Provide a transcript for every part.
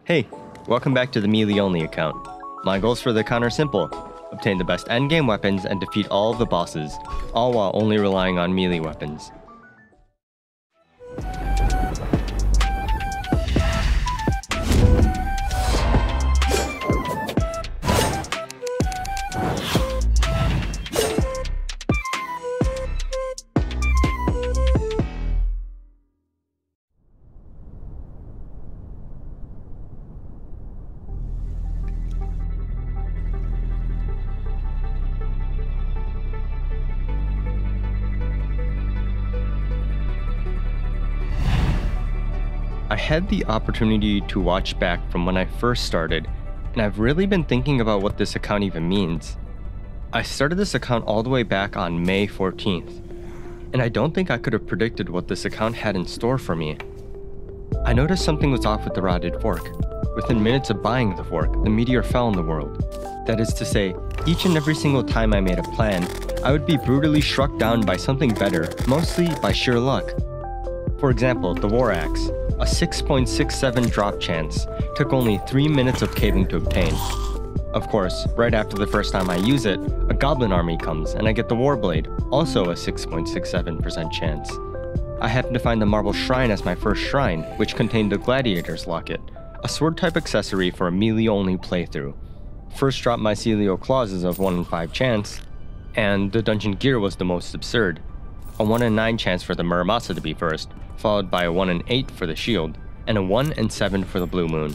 Hey, welcome back to the melee only account. My goals for the account are simple: obtain the best endgame weapons and defeat all of the bosses, all while only relying on melee weapons. I had the opportunity to watch back from when I first started, and I've really been thinking about what this account even means. I started this account all the way back on May 14th, and I don't think I could have predicted what this account had in store for me. I noticed something was off with the rotted fork. Within minutes of buying the fork, the meteor fell in the world. That is to say, each and every single time I made a plan, I would be brutally struck down by something better, mostly by sheer luck. For example, the War Axe, a 6.67 drop chance, took only 3 minutes of caving to obtain. Of course, right after the first time I use it, a goblin army comes and I get the Warblade, also a 6.67% chance. I happened to find the Marble Shrine as my first shrine, which contained the Gladiator's Locket, a sword type accessory for a melee only playthrough. First drop mycelial claws is of 1 in 5 chance, and the dungeon gear was the most absurd. A 1 in 9 chance for the Muramasa to be first, followed by a 1 in 8 for the shield, and a 1 in 7 for the Blue Moon.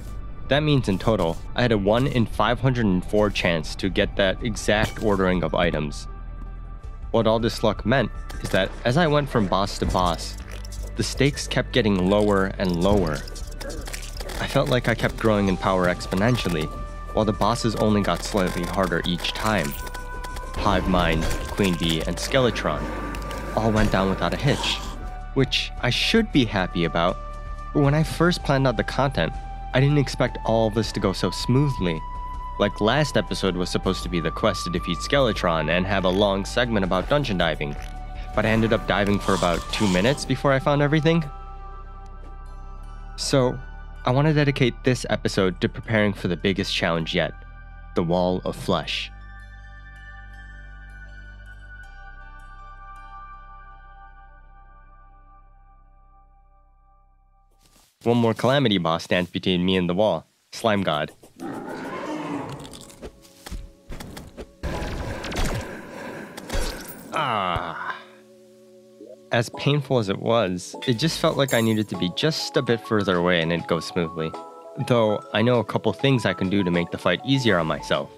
That means in total, I had a 1 in 504 chance to get that exact ordering of items. What all this luck meant is that as I went from boss to boss, the stakes kept getting lower and lower. I felt like I kept growing in power exponentially, while the bosses only got slightly harder each time. Hive Mind, Queen Bee, and Skeletron all went down without a hitch, which I should be happy about, but when I first planned out the content, I didn't expect all of this to go so smoothly. Like last episode was supposed to be the quest to defeat Skeletron and have a long segment about dungeon diving, but I ended up diving for about 2 minutes before I found everything. So, I want to dedicate this episode to preparing for the biggest challenge yet, the Wall of Flesh. One more Calamity boss stands between me and the wall, Slime God. As painful as it was, it just felt like I needed to be just a bit further away and it'd go smoothly. Though, I know a couple things I can do to make the fight easier on myself.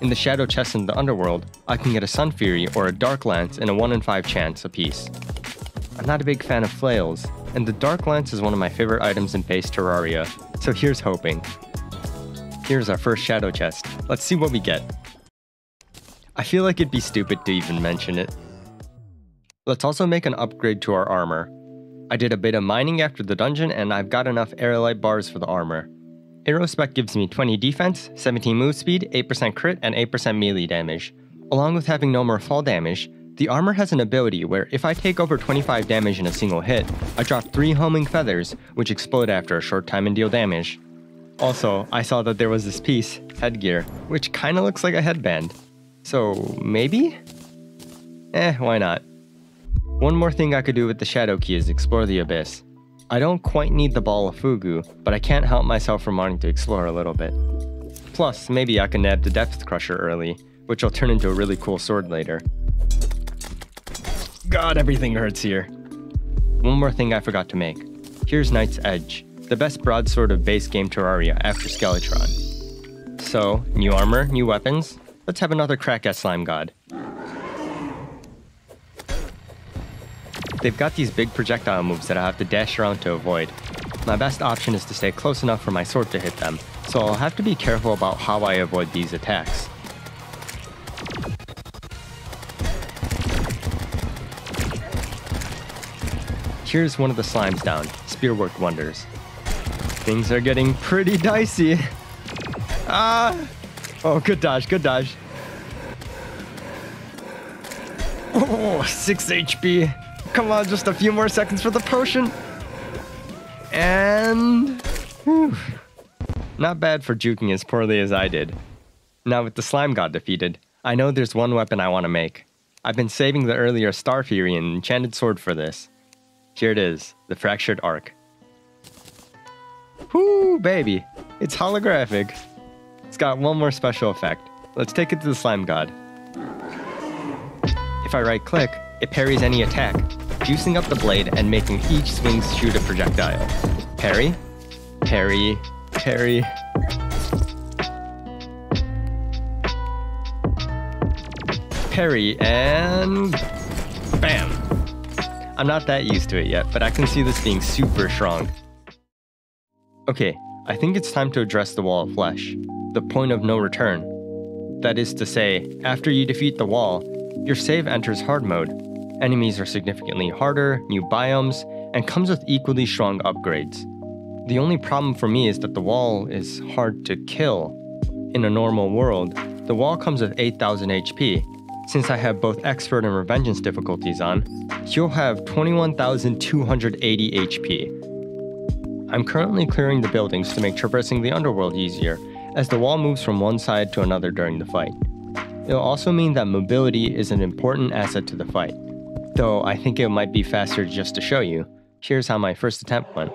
In the Shadow Chest in the Underworld, I can get a Sun Fury or a Dark Lance in a 1 in 5 chance apiece. I'm not a big fan of flails, and the Dark Lance is one of my favorite items in base Terraria, so here's hoping. Here's our first Shadow Chest. Let's see what we get. I feel like it'd be stupid to even mention it. Let's also make an upgrade to our armor. I did a bit of mining after the dungeon and I've got enough aerolite bars for the armor. Aerospec gives me 20 defense, 17 move speed, 8% crit, and 8% melee damage. Along with having no more fall damage, the armor has an ability where if I take over 25 damage in a single hit, I drop 3 homing feathers, which explode after a short time and deal damage. Also, I saw that there was this piece, headgear, which kinda looks like a headband. So, maybe? Why not? One more thing I could do with the Shadow Key is explore the Abyss. I don't quite need the Ball of Fugu, but I can't help myself from wanting to explore a little bit. Plus, maybe I can nab the Depth Crusher early, which will turn into a really cool sword later. God, everything hurts here. One more thing I forgot to make. Here's Knight's Edge, the best broadsword of base game Terraria after Skeletron. So, new armor, new weapons. Let's have another crack at Slime God. They've got these big projectile moves that I have to dash around to avoid. My best option is to stay close enough for my sword to hit them, so I'll have to be careful about how I avoid these attacks. Here's one of the slimes down. Spear worked wonders. Things are getting pretty dicey. Oh, good dodge, good dodge. Oh, 6 HP. Come on, just a few more seconds for the potion. And... whew, not bad for juking as poorly as I did. Now with the slime god defeated, I know there's one weapon I want to make. I've been saving the earlier Star Fury and Enchanted Sword for this. Here it is, the Fractured Arc. Whoo, baby! It's holographic. It's got one more special effect. Let's take it to the slime god. If I right click, it parries any attack, juicing up the blade and making each swing shoot a projectile. Parry, parry, parry. Parry, and bam! I'm not that used to it yet, but I can see this being super strong. Okay, I think it's time to address the Wall of Flesh, the point of no return. That is to say, after you defeat the wall, your save enters hard mode. Enemies are significantly harder, new biomes, and comes with equally strong upgrades. The only problem for me is that the wall is hard to kill. In a normal world, the wall comes with 8,000 HP. Since I have both Expert and Revengeance difficulties on, you'll have 21,280 HP. I'm currently clearing the buildings to make traversing the underworld easier, as the wall moves from one side to another during the fight. It'll also mean that mobility is an important asset to the fight, though I think it might be faster just to show you. Here's how my first attempt went.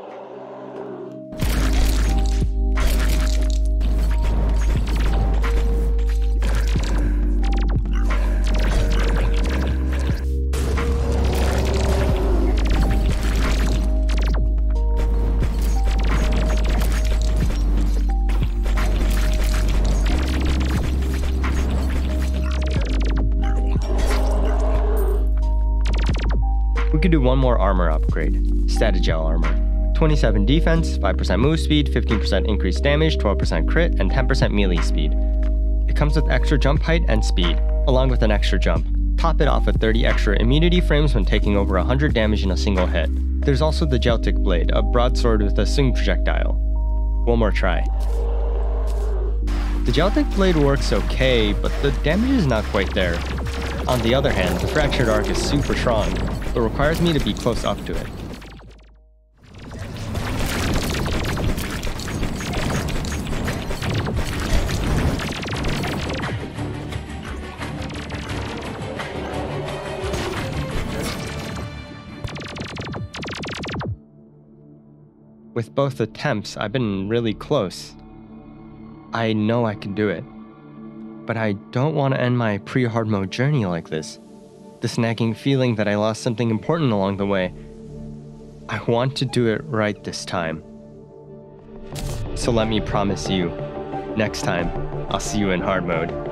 We could do one more armor upgrade, Statagel armor. 27 defense, 5% move speed, 15% increased damage, 12% crit, and 10% melee speed. It comes with extra jump height and speed, along with an extra jump. Top it off with 30 extra immunity frames when taking over 100 damage in a single hit. There's also the Geltic Blade, a broadsword with a swing projectile. One more try. The Geltic Blade works okay, but the damage is not quite there. On the other hand, the Fractured Arc is super strong, but requires me to be close up to it. With both attempts, I've been really close. I know I can do it. But I don't want to end my pre-hard mode journey like this. This nagging feeling that I lost something important along the way. I want to do it right this time. So let me promise you, next time, I'll see you in hard mode.